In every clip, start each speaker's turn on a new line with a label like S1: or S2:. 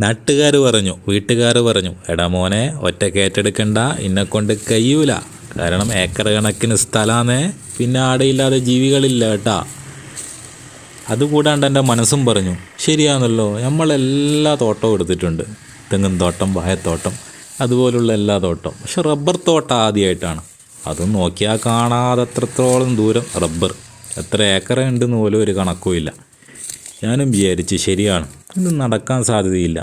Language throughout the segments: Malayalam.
S1: നാട്ടുകാർ പറഞ്ഞു, വീട്ടുകാർ പറഞ്ഞു, എടാ മോനെ ഒറ്റ ഏറ്റെടുക്കണ്ട, എന്നെക്കൊണ്ട് കഴിയൂല. കാരണം ഏക്കർ കണക്കിന് സ്ഥലമാണേ, പിന്നെ ആടെയില്ലാതെ ജീവികളില്ല കേട്ടാ. അതുകൂടാണ്ട് എൻ്റെ മനസ്സും പറഞ്ഞു, ശരിയാണല്ലോ, നമ്മളെല്ലാ തോട്ടവും എടുത്തിട്ടുണ്ട്. തെങ്ങിൻ തോട്ടം, വാഴത്തോട്ടം, അതുപോലുള്ള എല്ലാ തോട്ടം. പക്ഷെ റബ്ബർ തോട്ടം ആദ്യമായിട്ടാണ്. അതും നോക്കിയാൽ കാണാതത്രത്തോളം ദൂരം റബ്ബർ. എത്ര ഏക്കർ ഉണ്ടെന്ന് പോലും ഒരു കണക്കുമില്ല. ഞാനും വിചാരിച്ച് ശരിയാണ്, ഇത് നടക്കാൻ സാധ്യതയില്ല.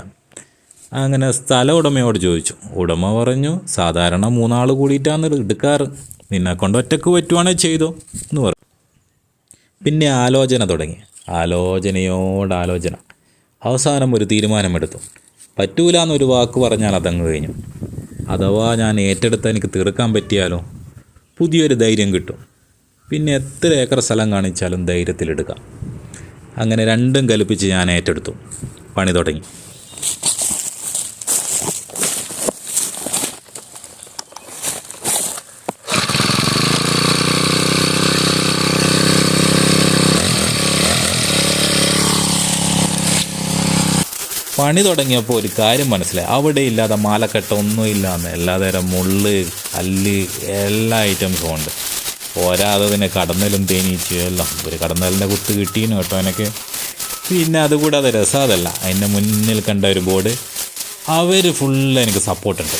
S1: അങ്ങനെ സ്ഥല ഉടമയോട് ചോദിച്ചു. ഉടമ പറഞ്ഞു, സാധാരണ 3 ആൾ കൂടിയിട്ടാണ് എടുക്കാറ്, നിന്നെക്കൊണ്ട് ഒറ്റക്ക് പറ്റുവാണെങ്കിൽ ചെയ്തോ എന്ന് പറഞ്ഞു. പിന്നെ ആലോചന തുടങ്ങി, ആലോചന. അവസാനം ഒരു തീരുമാനമെടുത്തു. പറ്റൂല എന്നൊരു വാക്ക് പറഞ്ഞാൽ അതങ്ങ് കഴിഞ്ഞു. അഥവാ ഞാൻ ഏറ്റെടുത്ത് എനിക്ക് തീർക്കാൻ പറ്റിയാലോ, പുതിയൊരു ധൈര്യം കിട്ടും. പിന്നെ എത്ര ഏക്കർ സ്ഥലം കാണിച്ചാലും ധൈര്യത്തിലെടുക്കാം. അങ്ങനെ രണ്ടും കൽപ്പിച്ച് ഞാൻ ഏറ്റെടുത്തു. പണി തുടങ്ങി. പണി തുടങ്ങിയപ്പോൾ ഒരു കാര്യം മനസ്സിലായി. അവിടെ ഇല്ലാതെ മാലക്കെട്ട ഒന്നുമില്ലാന്ന്. എല്ലാതരം മുള്ള്, കല്ല്, എല്ലാ ഐറ്റംസും ഉണ്ട്. പോരാതെ കടന്നലും തേനീച്ചയും എല്ലാം. ഒരു കടന്നലിൻ്റെ കുത്ത് കിട്ടീന് കേട്ടോ എനിക്ക്. പിന്നെ അതുകൂടാതെ രസമതല്ല, അതിൻ്റെ മുന്നിൽ കണ്ട ഒരു ബോർഡ്, അവർ ഫുള്ള് എനിക്ക് സപ്പോർട്ടുണ്ട്.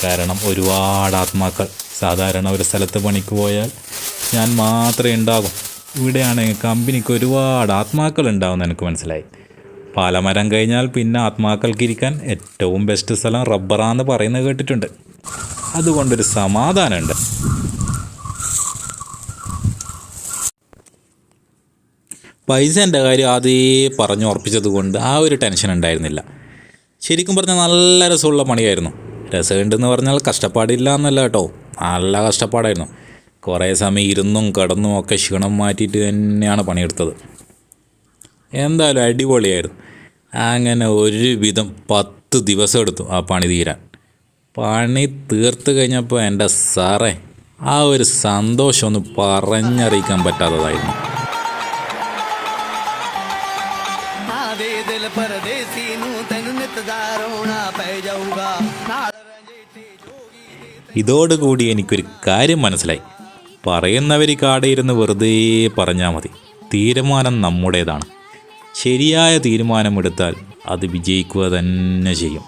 S1: കാരണം ഒരുപാട് ആത്മാക്കൾ. സാധാരണ ഒരു സ്ഥലത്ത് പണിക്ക് പോയാൽ ഞാൻ മാത്രമേ ഉണ്ടാകും. ഇവിടെയാണെങ്കിൽ കമ്പനിക്ക് ഒരുപാട് ആത്മാക്കൾ ഉണ്ടാവുമെന്ന് എനിക്ക് മനസ്സിലായി. പാലമരം കഴിഞ്ഞാൽ പിന്നെ ആത്മാക്കൾക്കിരിക്കാൻ ഏറ്റവും ബെസ്റ്റ് സ്ഥലം റബ്ബറാന്ന് പറയുന്നത് കേട്ടിട്ടുണ്ട്. അതുകൊണ്ടൊരു സമാധാനമുണ്ട്. പൈസേൻ്റെ കാര്യം ആദ്യമേ പറഞ്ഞു ഉറപ്പിച്ചത് കൊണ്ട് ആ ഒരു ടെൻഷൻ ഉണ്ടായിരുന്നില്ല. ശരിക്കും പറഞ്ഞാൽ നല്ല രസമുള്ള പണിയായിരുന്നു. രസമുണ്ടെന്ന് പറഞ്ഞാൽ കഷ്ടപ്പാടില്ല എന്നല്ല കേട്ടോ, നല്ല കഷ്ടപ്പാടായിരുന്നു. കുറേ സമയം ഇരുന്നും കിടന്നും ഒക്കെ ക്ഷീണം മാറ്റിയിട്ട് തന്നെയാണ് പണിയെടുത്തത്. എന്തായാലും അടിപൊളിയായിരുന്നു. അങ്ങനെ ഒരുവിധം 10 ദിവസം എടുത്തു ആ പണി തീരാൻ. പണി തീർത്ത് കഴിഞ്ഞപ്പോൾ എൻ്റെ സാറേ, ആ ഒരു സന്തോഷമൊന്നും പറഞ്ഞറിയിക്കാൻ പറ്റാത്തതായിരുന്നു. ഇതോടുകൂടി എനിക്കൊരു കാര്യം മനസ്സിലായി. പറയുന്നവർ കാടയിരുന്ന് വെറുതെ പറഞ്ഞാൽ മതി. തീരുമാനം നമ്മുടേതാണ്. ശരിയായ തീരുമാനമെടുത്താൽ അത് വിജയിക്കുക തന്നെ ചെയ്യും.